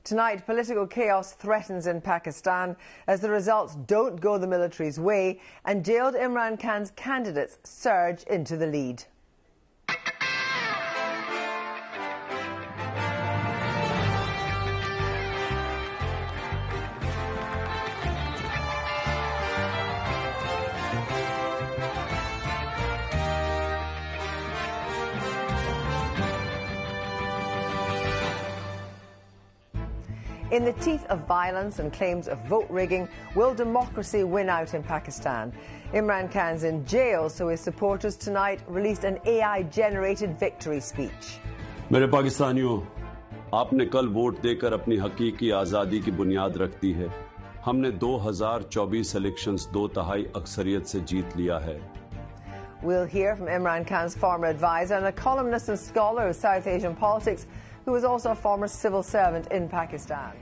Tonight, political chaos threatens in Pakistan as the results don't go the military's way and jailed Imran Khan's candidates surge into the lead. In the teeth of violence and claims of vote rigging, will democracy win out in Pakistan? Imran Khan's in jail, so his supporters tonight released an AI-generated victory speech. मेरे पाकिस्तानियों, आपने कल vote देकर अपनी हकीकी आज़ादी की बुनियाद रख दी है। हमने 2024 इलेक्शंस 2/3 अक्सरियत से जीत लिया है। We'll hear from Imran Khan's former advisor and a columnist and scholar of South Asian politics, who was also a former civil servant in Pakistan.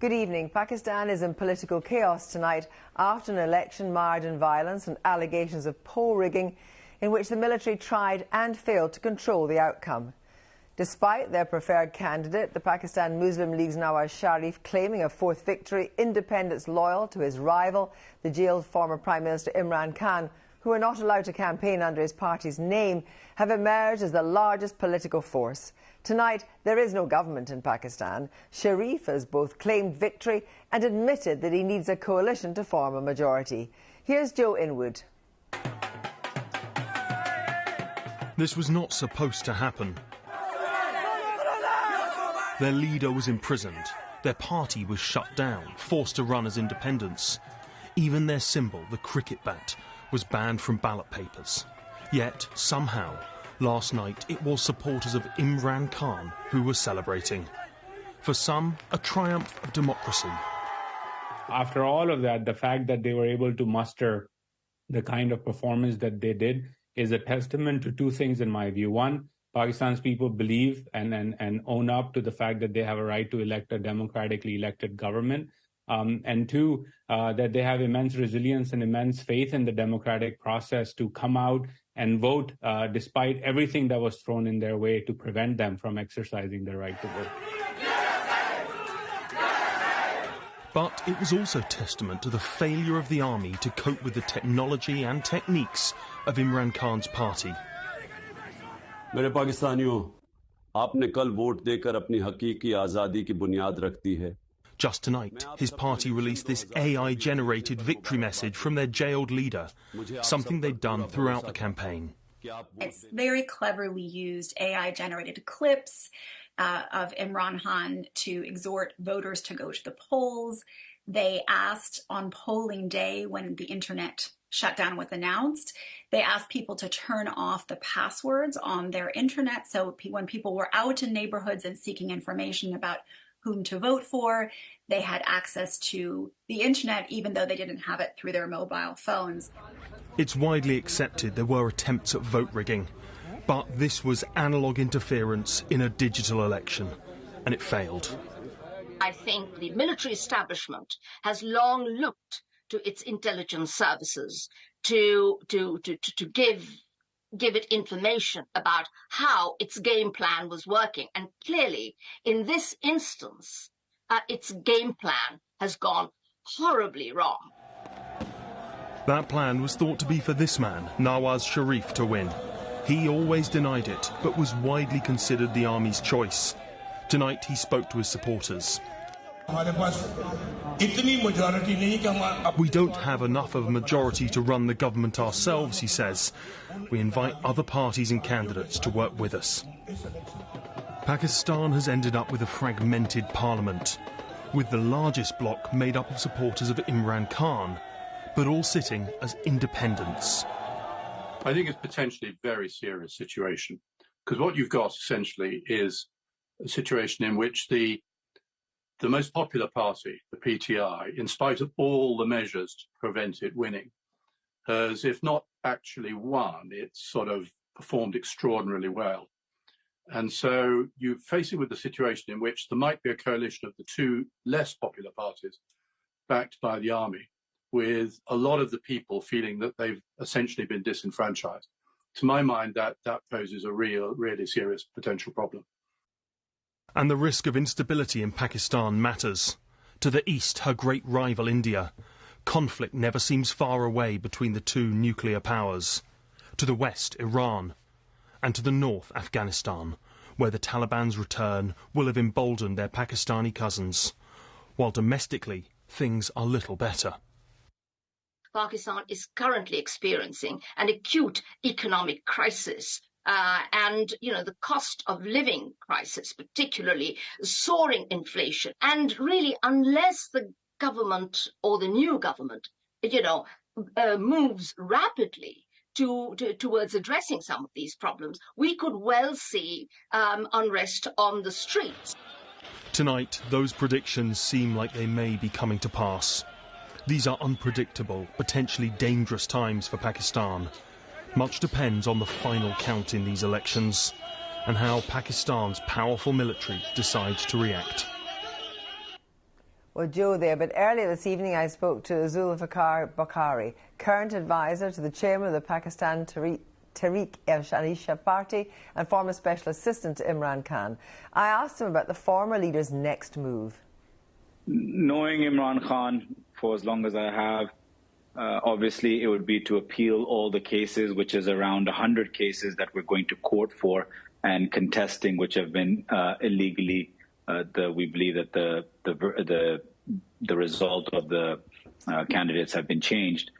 Good evening. Pakistan is in political chaos tonight after an election marred in violence and allegations of poll rigging in which the military tried and failed to control the outcome. Despite their preferred candidate, the Pakistan Muslim League's Nawaz Sharif claiming a fourth victory, independents loyal to his rival, the jailed former Prime Minister Imran Khan, who are not allowed to campaign under his party's name, have emerged as the largest political force. Tonight, there is no government in Pakistan. Sharif has both claimed victory and admitted that he needs a coalition to form a majority. Here's Joe Inwood. This was not supposed to happen. Their leader was imprisoned. Their party was shut down, forced to run as independents. Even their symbol, the cricket bat, was banned from ballot papers. Yet, somehow, last night it was supporters of Imran Khan who were celebrating. For some, a triumph of democracy. After all of that, the fact that they were able to muster the kind of performance that they did is a testament to two things in my view. One, Pakistan's people believe and own up to the fact that they have a right to elect a democratically elected government. And two, that they have immense resilience and immense faith in the democratic process to come out and vote despite everything that was thrown in their way to prevent them from exercising their right to vote. But it was also testament to the failure of the army to cope with the technology and techniques of Imran Khan's party. मेरे पाकिस्तानियों, आपने कल vote देकर अपनी हकीकी आज़ादी की बुनियाद रख दी है। Just tonight, his party released this AI-generated victory message from their jailed leader, something they'd done throughout the campaign. It's very cleverly used AI-generated clips of Imran Khan to exhort voters to go to the polls. They asked on polling day, when the internet shutdown was announced, they asked people to turn off the passwords on their internet, so when people were out in neighborhoods and seeking information about whom to vote for, they had access to the internet, even though they didn't have it through their mobile phones. It's widely accepted there were attempts at vote rigging, but this was analog interference in a digital election, and it failed. I think the military establishment has long looked to its intelligence services to give it information about how its game plan was working. And clearly, in this instance, its game plan has gone horribly wrong. That plan was thought to be for this man, Nawaz Sharif, to win. He always denied it, but was widely considered the army's choice. Tonight, he spoke to his supporters. We don't have enough of a majority to run the government ourselves, he says. We invite other parties and candidates to work with us. Pakistan has ended up with a fragmented parliament, with the largest bloc made up of supporters of Imran Khan, but all sitting as independents. I think it's potentially a very serious situation, because what you've got essentially is a situation in which the most popular party, the PTI, in spite of all the measures to prevent it winning, has, if not actually won, it's sort of performed extraordinarily well. And so you face it with the situation in which there might be a coalition of the two less popular parties backed by the army, with a lot of the people feeling that they've essentially been disenfranchised. To my mind, that poses a really serious potential problem. And the risk of instability in Pakistan matters. To the east, her great rival India. Conflict never seems far away between the two nuclear powers. To the west, Iran. And to the north, Afghanistan, where the Taliban's return will have emboldened their Pakistani cousins. While domestically, things are little better. Pakistan is currently experiencing an acute economic crisis. And, the cost of living crisis, particularly soaring inflation. And really, unless the government or the new government, moves rapidly towards addressing some of these problems, we could well see unrest on the streets. Tonight, those predictions seem like they may be coming to pass. These are unpredictable, potentially dangerous times for Pakistan. Much depends on the final count in these elections and how Pakistan's powerful military decides to react. Well, Joe there, but earlier this evening I spoke to Zulfikar Bukhari, current advisor to the chairman of the Pakistan Tehreek-e-Insaf Party and former special assistant to Imran Khan. I asked him about the former leader's next move. Knowing Imran Khan for as long as I have, obviously it would be to appeal all the cases, which is around 100 cases that we're going to court for and contesting, which have been illegally. We believe that the result of the candidates have been changed.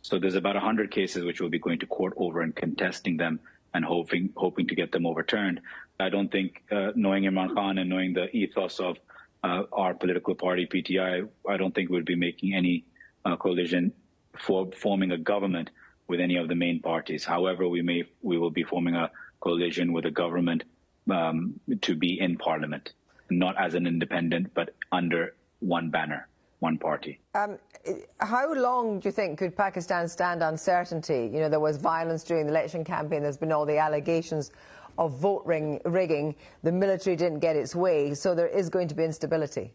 So there's about 100 cases which we'll be going to court over and contesting them and hoping to get them overturned. I don't think, knowing Imran Khan and knowing the ethos of our political party, PTI, I don't think we'll be making any coalition for forming a government with any of the main parties. However, we will be forming a coalition with a government to be in parliament, not as an independent, but under one banner, one party. How long do you think could Pakistan stand uncertainty? You know, there was violence during the election campaign. There's been all the allegations of vote rigging. The military didn't get its way, so there is going to be instability.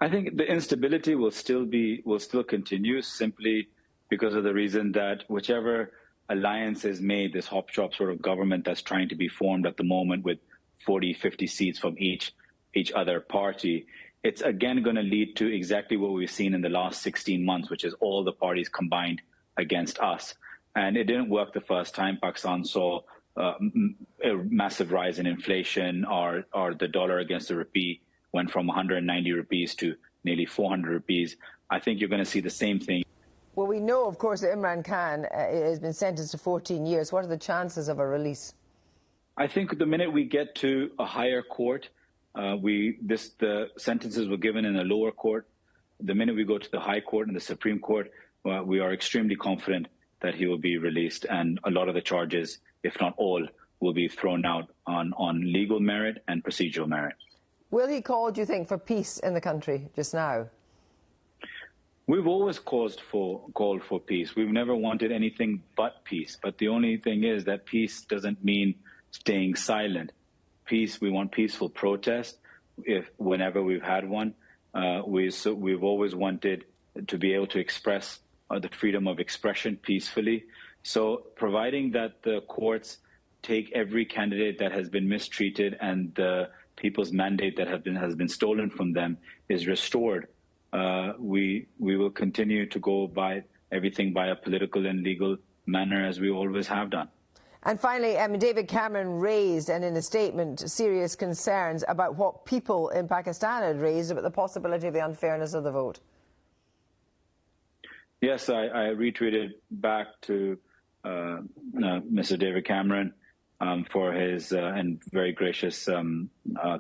I think the instability will still continue simply because of the reason that whichever alliance is made, this hop-chop sort of government that's trying to be formed at the moment with 40, 50 seats from each other party, it's again going to lead to exactly what we've seen in the last 16 months, which is all the parties combined against us. And it didn't work the first time. Pakistan saw a massive rise in inflation, or the dollar against the rupee went from 190 rupees to nearly 400 rupees. I think you're going to see the same thing. Well, we know, of course, that Imran Khan has been sentenced to 14 years. What are the chances of a release? I think the minute we get to a higher court, the sentences were given in a lower court. The minute we go to the high court and the Supreme Court, we are extremely confident that he will be released, and a lot of the charges, if not all, will be thrown out on legal merit and procedural merit. Will he call, do you think, for peace in the country just now? We've always called for peace. We've never wanted anything but peace. But the only thing is that peace doesn't mean staying silent. Peace, we want peaceful protest. Whenever we've had one, we've always wanted to be able to express the freedom of expression peacefully. So providing that the courts take every candidate that has been mistreated and the people's mandate that has been stolen from them is restored, we will continue to go by everything by a political and legal manner as we always have done. And finally, David Cameron raised, and in a statement, serious concerns about what people in Pakistan had raised about the possibility of the unfairness of the vote. Yes, I retweeted back to Mr. David Cameron for his and very gracious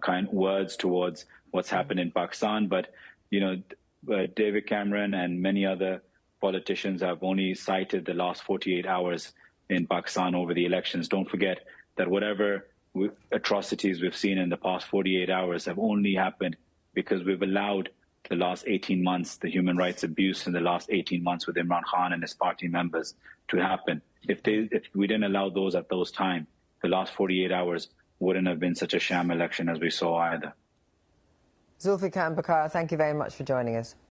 kind words towards what's happened in Pakistan. But, David Cameron and many other politicians have only cited the last 48 hours in Pakistan over the elections. Don't forget that whatever atrocities we've seen in the past 48 hours have only happened because we've allowed the last 18 months, the human rights abuse in the last 18 months with Imran Khan and his party members to happen. If we didn't allow those at those times, the last 48 hours wouldn't have been such a sham election as we saw either. Zulfikar Bukhari, thank you very much for joining us.